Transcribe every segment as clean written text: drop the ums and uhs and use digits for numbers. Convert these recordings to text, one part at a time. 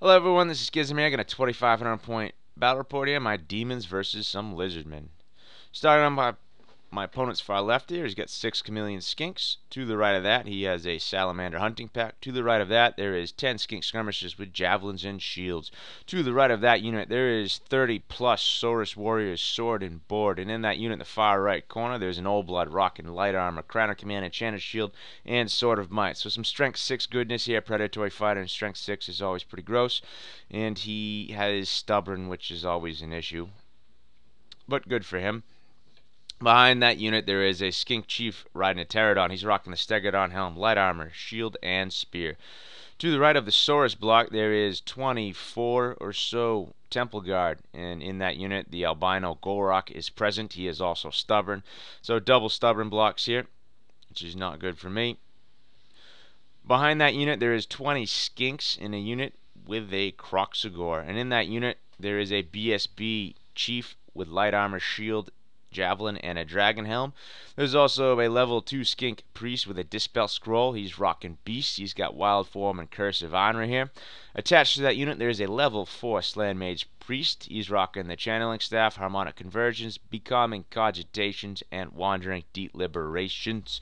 Hello everyone, this is Gizmy. I got a 2,500 point battle report here. My demons versus some lizardmen. Starting on my opponent's far left here, he's got 6 chameleon skinks. To the right of that, he has a salamander hunting pack. To the right of that, there is 10 skink skirmishers with javelins and shields. To the right of that unit, there is 30 plus Saurus warriors, sword and board. And in that unit, in the far right corner, there's an old blood rock and light armor, crown of command, enchanted shield, and sword of might. So some strength 6 goodness here. Predatory fighter and strength 6 is always pretty gross. And he has stubborn, which is always an issue, but good for him. Behind that unit, there is a skink chief riding a pterodon. He's rocking the stegodon helm, light armor, shield, and spear. To the right of the Saurus block, there is 24 or so temple guard, and in that unit, the albino Golrock is present. He is also stubborn, so double stubborn blocks here, which is not good for me. Behind that unit, there is 20 skinks in a unit with a Croxagore, and in that unit, there is a BSB chief with light armor, shield, javelin, and a dragon helm. There's also a level 2 skink priest with a dispel scroll. He's rocking beast. He's got wild form and cursive honor here. Attached to that unit, there's a level 4 slan mage priest. He's rocking the channeling staff, harmonic conversions, becoming cogitations, and wandering deliberations.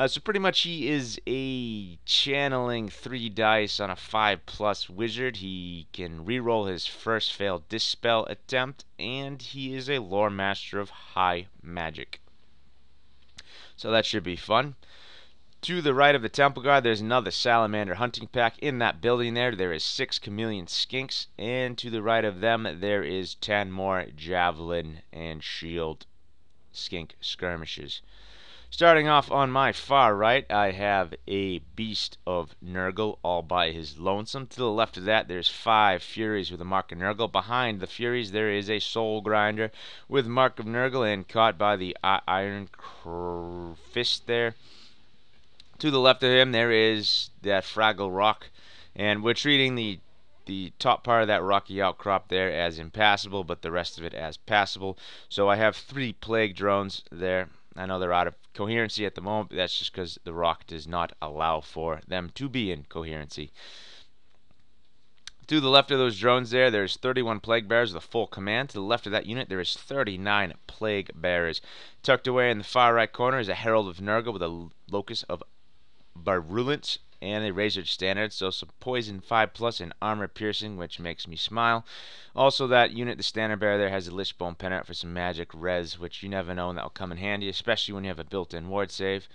So pretty much he is a channeling 3 dice on a 5+ wizard. He can reroll his first failed dispel attempt, and he is a lore master of high magic. So that should be fun. To the right of the temple guard, there's another salamander hunting pack. In that building there is 6 chameleon skinks, and to the right of them there is 10 more javelin and shield skink skirmishes. Starting off on my far right, I have a beast of Nurgle all by his lonesome. To the left of that, there's 5 Furies with a mark of Nurgle. Behind the Furies, there is a Soul Grinder with mark of Nurgle and caught by the Iron Fist there. To the left of him, there is that Fraggle Rock, and we're treating the top part of that rocky outcrop there as impassable, but the rest of it as passable. So I have 3 plague drones there. I know they're out of coherency at the moment, but that's just because the rock does not allow for them to be in coherency. To the left of those drones there's 31 plague bearers with a full command. To the left of that unit, there is 39 plague bearers. Tucked away in the far right corner is a herald of Nurgle with a locus of virulence and a razor standard, so some poison 5+ and armor piercing, which makes me smile. Also, that unit, the standard bearer there, has a Lichbone Pennant for some magic res, which you never know when that'll come in handy, especially when you have a built-in ward save.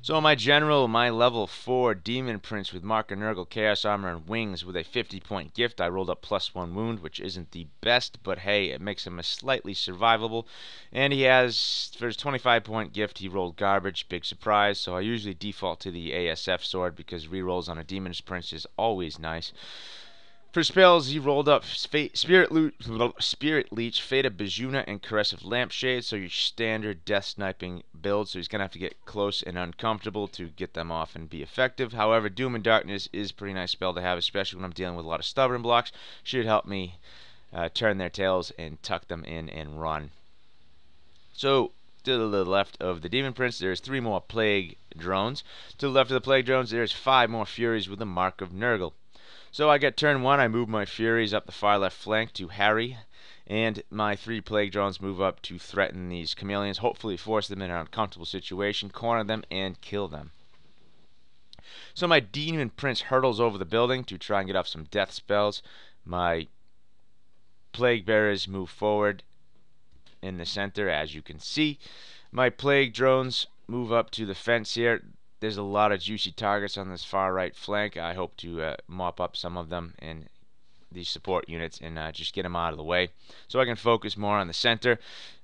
So my general, my level 4 Demon Prince with Mark of Nurgle, Chaos Armor, and Wings with a 50-point gift. I rolled up +1 wound, which isn't the best, but hey, it makes him a slightly survivable. And he has, for his 25-point gift, he rolled garbage, big surprise, so I usually default to the ASF sword because rerolls on a Demon Prince is always nice. For spells, he rolled up Spirit Leech, Fate of Bijuna, and Caress of Lampshade, so your standard death sniping build, so he's going to have to get close and uncomfortable to get them off and be effective. However, Doom and Darkness is a pretty nice spell to have, especially when I'm dealing with a lot of stubborn blocks. Should help me turn their tails and tuck them in and run. So, to the left of the Demon Prince, there's 3 more Plague Drones. To the left of the Plague Drones, there's 5 more Furies with the Mark of Nurgle. So I get turn 1, I move my Furies up the far left flank to harry, and my 3 Plague Drones move up to threaten these chameleons, hopefully force them in an uncomfortable situation, corner them, and kill them. So my Demon Prince hurdles over the building to try and get off some death spells. My Plague Bearers move forward in the center, as you can see. My Plague Drones move up to the fence here. There's a lot of juicy targets on this far right flank. I hope to mop up some of them in these support units and just get them out of the way so I can focus more on the center.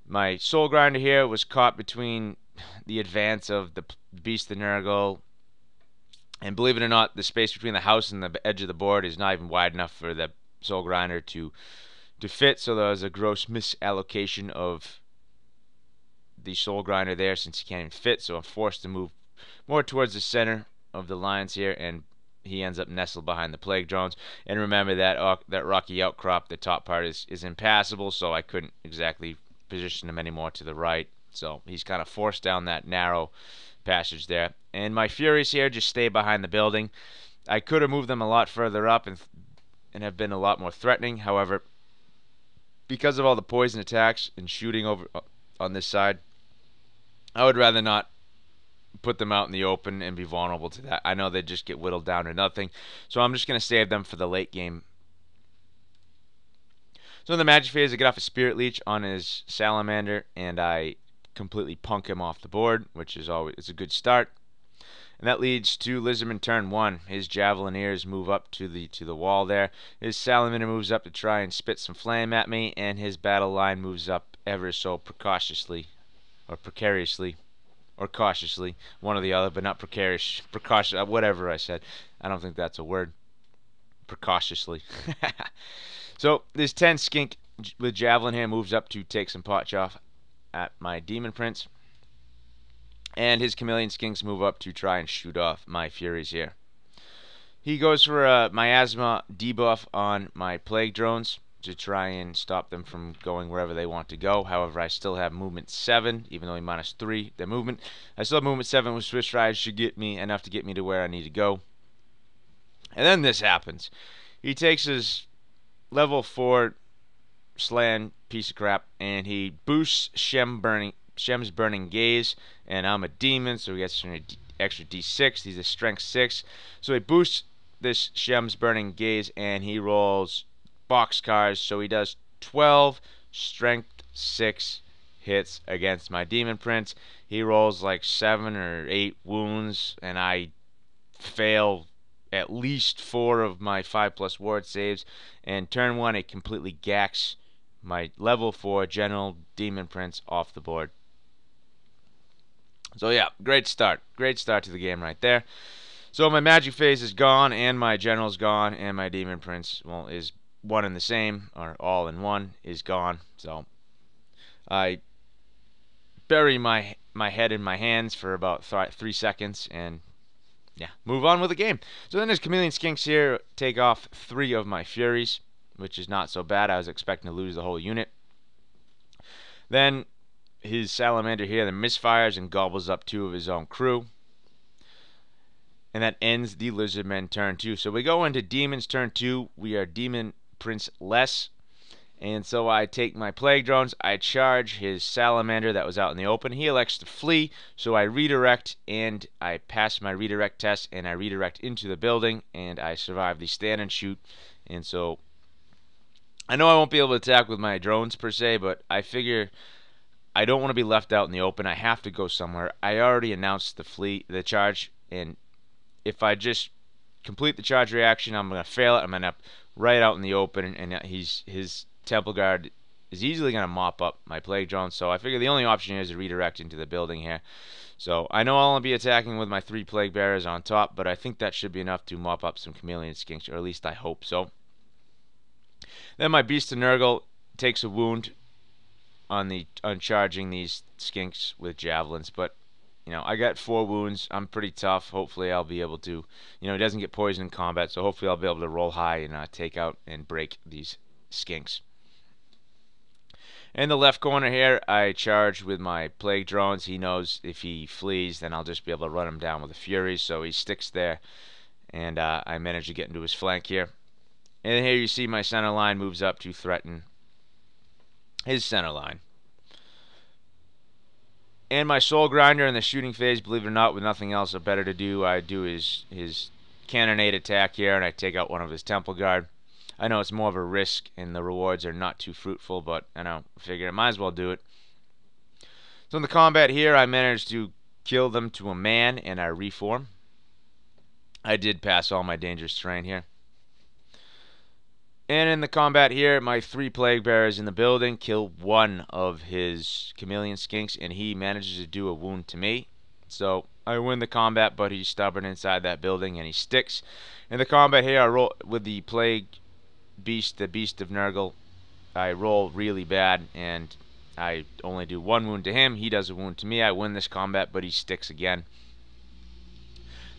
My Soul Grinder here was caught between the advance of the Beast of Nurgle, and believe it or not, the space between the house and the edge of the board is not even wide enough for the Soul Grinder to fit, so there was a gross misallocation of the Soul Grinder there since he can't even fit, so I'm forced to move more towards the center of the lines here, and he ends up nestled behind the Plague Drones. And remember that that rocky outcrop, the top part is impassable, so I couldn't exactly position him anymore to the right. So he's kind of forced down that narrow passage there. And my Furies here just stay behind the building. I could have moved them a lot further up and have been a lot more threatening. However, because of all the poison attacks and shooting over on this side, I would rather not put them out in the open and be vulnerable to that. I know they just get whittled down to nothing, so I'm just going to save them for the late game. So in the magic phase, I get off a Spirit Leech on his Salamander, and I completely punk him off the board, which is always it's a good start. And that leads to Lizardman turn 1. His Javelineers move up to the wall there. His Salamander moves up to try and spit some flame at me, and his battle line moves up ever so precariously, or cautiously, one or the other, but not precarious, precautious, whatever I said. I don't think that's a word. Precautiously. So this 10 skink with Javelin here moves up to take some pot off at my Demon Prince. And his Chameleon Skinks move up to try and shoot off my Furies here. He goes for a miasma debuff on my Plague Drones to try and stop them from going wherever they want to go. However, I still have movement 7, even though he -3 their movement. I still have movement 7 with Swift Stride, should get me enough to get me to where I need to go. And then this happens. He takes his level 4 Slan piece of crap and he boosts Shem's Burning Gaze, and I'm a demon, so he gets an extra D6. He's a strength 6. So he boosts this Shem's Burning Gaze, and he rolls boxcars, so he does 12 strength 6 hits against my Demon Prince. He rolls like 7 or 8 wounds, and I fail at least 4 of my 5+ ward saves, and turn 1 it completely gacks my level 4 General Demon Prince off the board. So yeah, great start. Great start to the game right there. So my magic phase is gone, and my general's gone, and my Demon Prince, well, is one and the same, or all in one, is gone. So I bury my head in my hands for about 3 seconds, and yeah, move on with the game. So then his Chameleon Skinks here take off 3 of my Furies, which is not so bad. I was expecting to lose the whole unit. Then his Salamander here then misfires and gobbles up 2 of his own crew. And that ends the Lizardmen turn 2. So we go into Demons turn 2. We are Demon Prince less. And so I take my Plague Drones. I charge his Salamander that was out in the open. He elects to flee. So I redirect, and I pass my redirect test, and I redirect into the building, and I survive the stand and shoot. And so I know I won't be able to attack with my drones per se, but I figure I don't want to be left out in the open. I have to go somewhere. I already announced the charge, and if I just complete the charge reaction, I'm going to fail it. I'm going to end up right out in the open, and his Temple Guard is easily going to mop up my Plague Drone. So I figure the only option is to redirect into the building here. So I know I'll only be attacking with my 3 Plague Bearers on top, but I think that should be enough to mop up some Chameleon Skinks, or at least I hope so. Then my Beast of Nurgle takes a wound on charging these skinks with javelins, but you know, I got 4 wounds. I'm pretty tough. Hopefully I'll be able to, you know, he doesn't get poisoned in combat, so hopefully I'll be able to roll high and take out and break these skinks. In the left corner here, I charge with my Plague Drones. He knows if he flees, then I'll just be able to run him down with the Furies, so he sticks there, and I manage to get into his flank here. And here you see my center line moves up to threaten his center line. And my Soul Grinder in the shooting phase, believe it or not, with nothing else better to do, I do his Cannonade attack here, and I take out one of his Temple Guard. I know it's more of a risk, and the rewards are not too fruitful, but I know, I figure I might as well do it. So in the combat here, I managed to kill them to a man, and I reform. I did pass all my dangerous terrain here. And in the combat here, my 3 Plague Bearers in the building kill 1 of his Chameleon Skinks, and he manages to do a wound to me. So I win the combat, but he's stubborn inside that building, and he sticks. In the combat here, I roll with the Plague Beast, the Beast of Nurgle. I roll really bad, and I only do 1 wound to him. He does a wound to me. I win this combat, but he sticks again.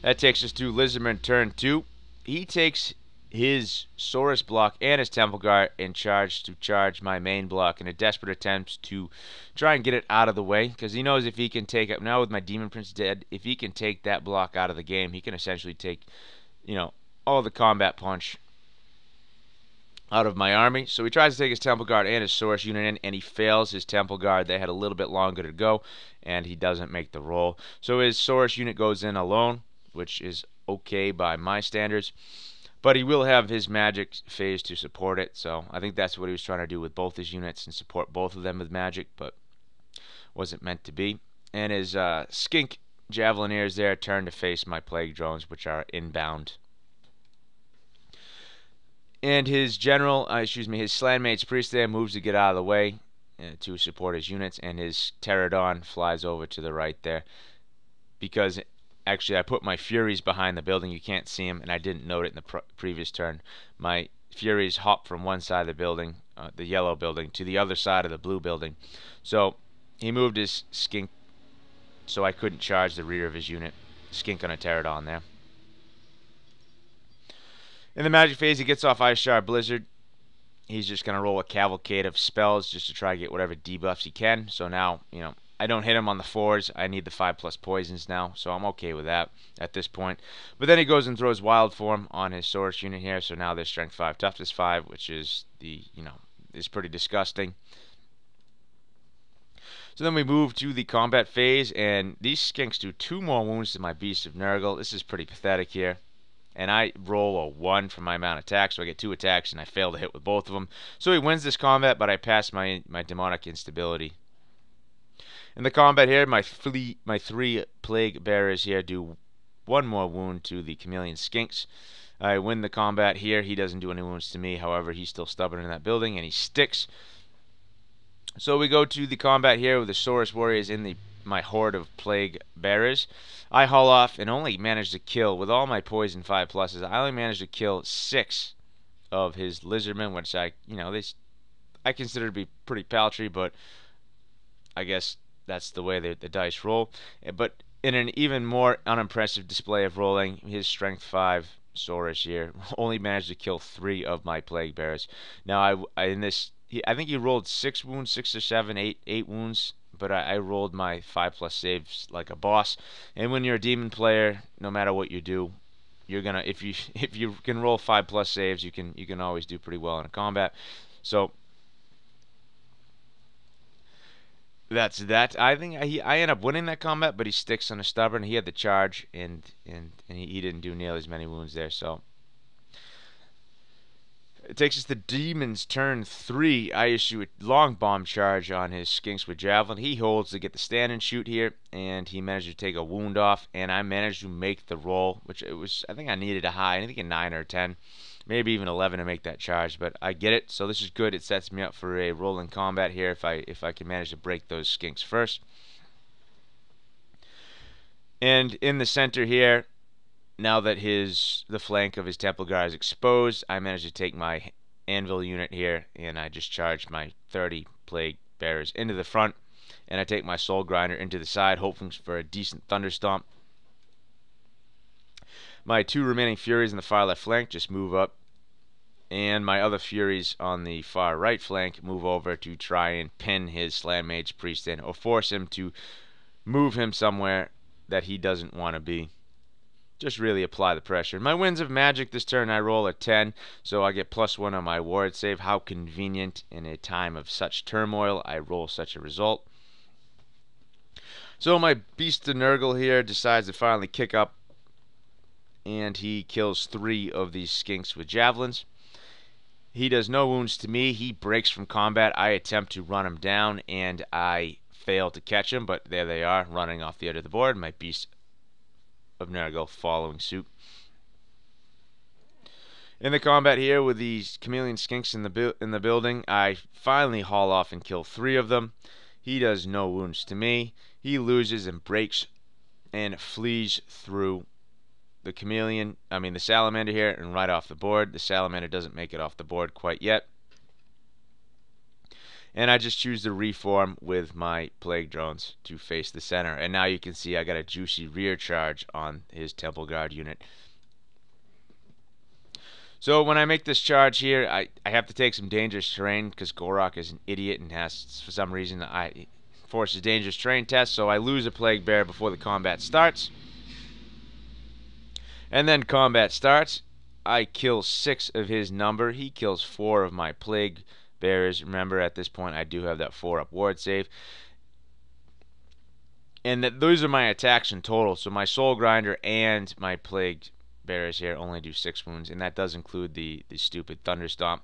That takes us to Lizardman turn 2. He takes his Saurus block and his Temple Guard and charge my main block in a desperate attempt to try and get it out of the way, because he knows if he can take it now with my Demon Prince dead, if he can take that block out of the game, he can essentially take you know, all the combat punch out of my army. So he tries to take his Temple Guard and his Source unit in, and he fails his Temple Guard. They had a little bit longer to go, and he doesn't make the roll. So his Source unit goes in alone, which is okay by my standards. But he will have his magic phase to support it, so I think that's what he was trying to do with both his units and support both of them with magic, but wasn't meant to be. And his skink Javelineers there turn to face my Plague Drones, which are inbound. And his general, his Slanmage's Priest there moves to get out of the way to support his units, and his Pterodon flies over to the right there. Because, actually, I put my Furies behind the building. You can't see them, and I didn't note it in the previous turn. My Furies hop from one side of the building, the yellow building, to the other side of the blue building. So, he moved his skink so I couldn't charge the rear of his unit. Skink on a Pterodon there. In the magic phase, he gets off Ice Shard Blizzard. He's just going to roll a cavalcade of spells just to try to get whatever debuffs he can. So now, I don't hit him on the 4s. I need the 5+ poisons now, so I'm okay with that at this point. But then he goes and throws Wild Form on his Source unit here, so now there's Strength 5, Toughness 5, which is is pretty disgusting. So then we move to the combat phase, and these skinks do 2 more wounds to my Beast of Nurgle. This is pretty pathetic here. And I roll a 1 for my amount of attacks, so I get 2 attacks, and I fail to hit with both of them. So he wins this combat, but I pass my demonic instability. In the combat here, my 3 Plague Bearers here do 1 more wound to the Chameleon Skinks. I win the combat here. He doesn't do any wounds to me. However, he's still stubborn in that building, and he sticks. So we go to the combat here with the Saurus Warriors in my horde of Plague Bearers. I haul off and only manage to kill, with all my poison 5+s, I only managed to kill 6 of his Lizardmen, which I consider to be pretty paltry, but I guess that's the way the dice roll. But in an even more unimpressive display of rolling, his Strength 5 Saurus here only managed to kill 3 of my Plague Bearers. Now, I think he rolled 6 wounds, 6 or 7, 8 wounds. But I rolled my 5+ saves like a boss. And when you're a demon player, no matter what you do, you're gonna if you can roll 5+ saves, you can always do pretty well in a combat. So that's that. I think I end up winning that combat, but he sticks on a stubborn. He had the charge, and he didn't do nearly as many wounds there. So it takes us to Demon's turn 3. I issue a long bomb charge on his Skinks with Javelin. He holds to get the stand and shoot here, and he managed to take a wound off, and I managed to make the roll, which I think I needed a high, I think a 9 or a 10, maybe even 11 to make that charge, but I get it, so this is good. It sets me up for a rolling combat here if I can manage to break those Skinks first. And in the center here, now that the flank of his Temple Guard is exposed, I managed to take my Anvil unit here, and I just charged my 30 Plague Bearers into the front, and I take my Soul Grinder into the side, hoping for a decent Thunderstomp. My 2 remaining Furies in the far left flank just move up, and my other Furies on the far right flank move over to try and pin his Slanmage Priest in, or force him to move him somewhere that he doesn't want to be. Just really apply the pressure. My Winds of Magic this turn, I roll a 10, so I get +1 on my ward save. How convenient in a time of such turmoil, I roll such a result. So my Beast of Nurgle here decides to finally kick up, and he kills 3 of these Skinks with Javelins. He does no wounds to me. He breaks from combat. I attempt to run him down, and I fail to catch him, but there they are, running off the edge of the board. My Beast of Nurgle following suit. In the combat here with these Chameleon Skinks in the building, I finally haul off and kill 3 of them. He does no wounds to me. He loses and breaks and flees through the Salamander here, and right off the board. The Salamander doesn't make it off the board quite yet. And I just choose to reform with my Plague Drones to face the center. And now you can see I got a juicy rear charge on his Temple Guard unit. So when I make this charge here, I have to take some dangerous terrain because Gorok is an idiot and has, for some reason, forces dangerous terrain test. So I lose a Plague Bear before the combat starts. And then combat starts. I kill 6 of his number. He kills 4 of my plague bearers. Remember, at this point, I do have that 4-up ward save. And those are my attacks in total. So my soul grinder and my plague bearers here only do 6 wounds, and that does include the stupid thunderstomp.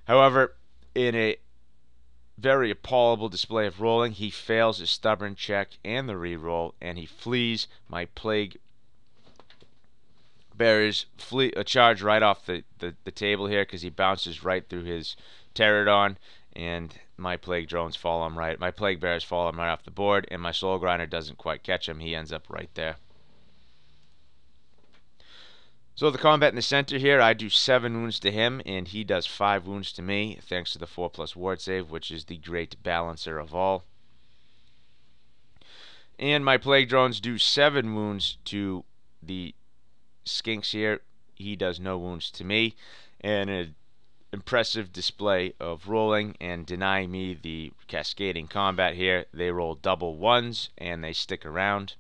However, in a very appallable display of rolling, he fails his stubborn check and the reroll, and he flees. My plague bearers charge right off the table here because he bounces right through his pterodon, and my plague drones fall him right. My plague bearers fall him right off the board, and my soul grinder doesn't quite catch him. He ends up right there. So the combat in the center here, I do 7 wounds to him, and he does 5 wounds to me, thanks to the 4+ ward save, which is the great balancer of all. And my plague drones do 7 wounds to the skinks here. He does no wounds to me, and an impressive display of rolling and denying me the cascading combat here. They roll double 1s, and they stick around.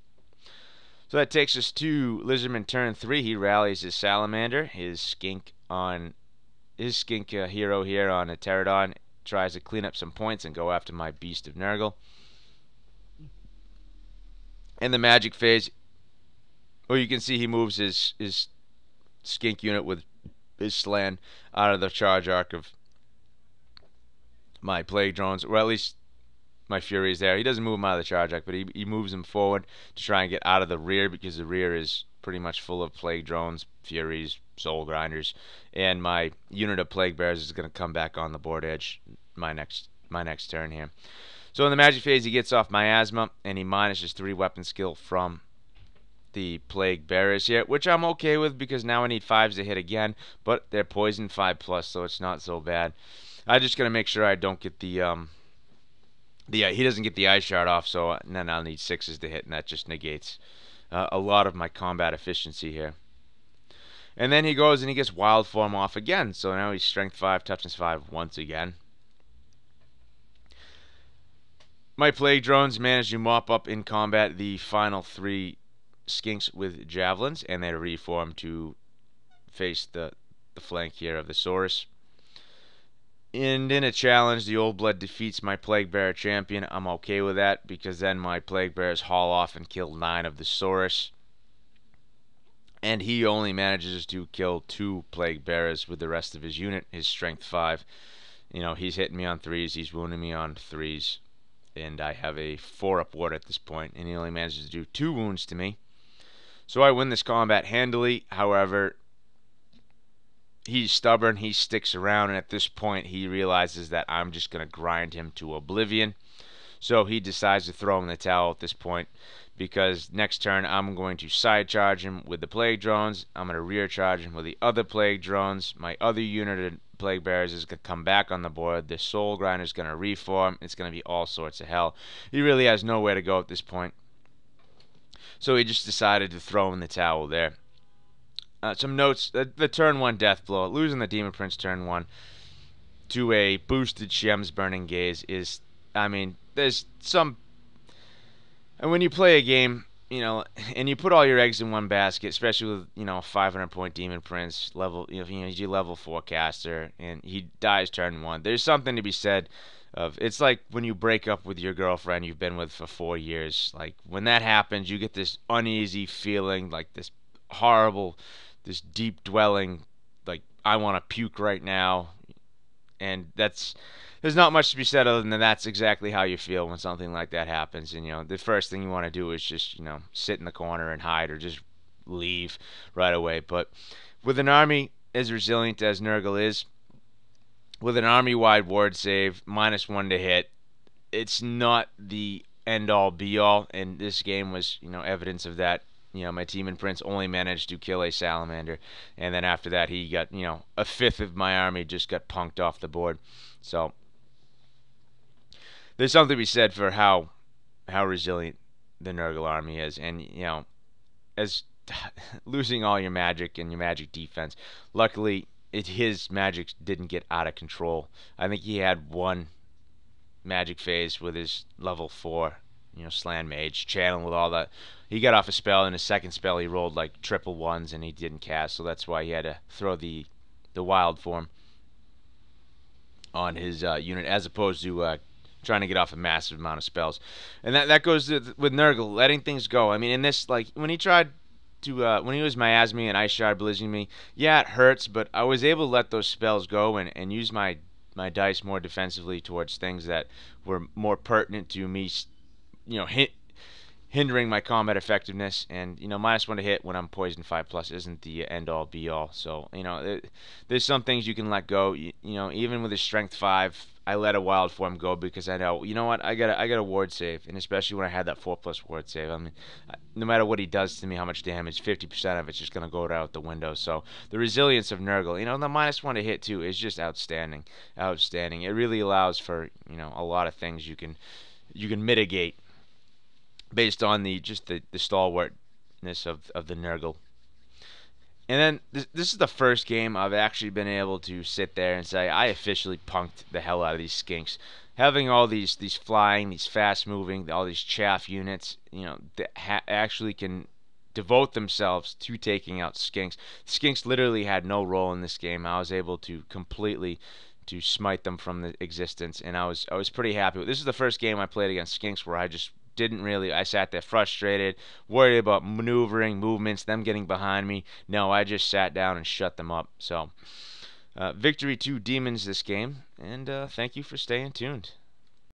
So that takes us to Lizardman turn 3. He rallies his salamander, his skink hero here on a pterodon, tries to clean up some points and go after my beast of Nurgle. In the magic phase, well, you can see he moves his skink unit with his slan out of the charge arc of my plague drones, or at least my fury is there. He doesn't move him out of the charge arc, but he moves him forward to try and get out of the rear, because the rear is pretty much full of plague drones, furies, soul grinders, and my unit of plague bears is going to come back on the board edge my next turn here. So in the magic phase, he gets off miasma, and he minus his 3 weapon skill from the plague bearers here, which I'm okay with because now I need 5s to hit again, but they're poison 5+, so it's not so bad. I'm just gonna make sure I don't get the he doesn't get the ice shard off, so then I'll need 6s to hit, and that just negates a lot of my combat efficiency here. And then he goes and he gets wild form off again, so now he's strength 5, toughness 5 once again. My plague drones managed to mop up in combat the final 3 skinks with javelins, and they reform to face the flank here of the Saurus. And in a challenge, the Old Blood defeats my Plague Bearer champion. I'm okay with that, because then my Plague Bearers haul off and kill 9 of the Saurus. And he only manages to kill 2 Plague Bearers with the rest of his unit, his strength 5. You know, he's hitting me on 3s, he's wounding me on 3s. And I have a 4-up ward at this point, and he only manages to do 2 wounds to me. So I win this combat handily. However, he's stubborn, he sticks around, and at this point he realizes that I'm just going to grind him to oblivion. So he decides to throw in the towel at this point, because next turn I'm going to side charge him with the plague drones. I'm going to rear charge him with the other plague drones. My other unit of plague bearers is going to come back on the board. The soul grinder is going to reform. It's going to be all sorts of hell. He really has nowhere to go at this point. So he just decided to throw in the towel there. Some notes. The turn 1 death blow. Losing the Demon Prince turn 1 to a boosted Shem's Burning Gaze is, I mean, there's some... And when you play a game, you know, and you put all your eggs in one basket, especially with, you know, 500-point Demon Prince, he's your level 4 caster, and he dies turn 1. There's something to be said of, it's like when you break up with your girlfriend you've been with for 4 years. Like, when that happens, you get this uneasy feeling, like this horrible, this deep dwelling, like, I want to puke right now. And there's not much to be said other than that's exactly how you feel when something like that happens. And, you know, the first thing you want to do is just, you know, sit in the corner and hide, or just leave right away. But with an army as resilient as Nurgle is, with an army-wide ward save, -1 to hit, it's not the end-all be-all, and this game was, you know, evidence of that. You know, my Demon Prince only managed to kill a salamander, and then after that he got, you know, 1/5 of my army just got punked off the board. So there's something to be said for how resilient the Nurgle army is. And, you know, as losing all your magic and your magic defense, luckily his magic didn't get out of control. I think he had 1 magic phase with his level 4, Slan Mage, channel with all that. He got off a spell, and his second spell he rolled like triple ones, and he didn't cast, so that's why he had to throw the wild form on his unit, as opposed to trying to get off a massive amount of spells. And that goes with Nurgle, letting things go. I mean, in this, like, when he tried to, when he was miasming me and Ice Shard blizzing me, yeah, it hurts, but I was able to let those spells go and use my dice more defensively towards things that were more pertinent to me, hindering my combat effectiveness. And -1 to hit when I'm poison 5+ isn't the end all be all. So there's some things you can let go. Even with his strength 5, I let a wild form go because I know, what, I got a ward save, and especially when I had that 4+ ward save. I mean, no matter what he does to me, how much damage, 50% of it's just gonna go out the window. So the resilience of Nurgle, the -1 to hit too is just outstanding, outstanding. It really allows for a lot of things you can mitigate based on the stalwartness of the Nurgle. And then this is the first game I've actually been able to sit there and say I officially punked the hell out of these skinks. Having all these flying, these fast moving, all these chaff units, that actually can devote themselves to taking out skinks. Skinks literally had no role in this game. I was able to completely to smite them from the existence, and I was pretty happy. This is the first game I played against skinks where I just didn't really. I sat there frustrated, worried about maneuvering, movements, them getting behind me. No, I just sat down and shut them up. So, victory to Demons this game, and thank you for staying tuned.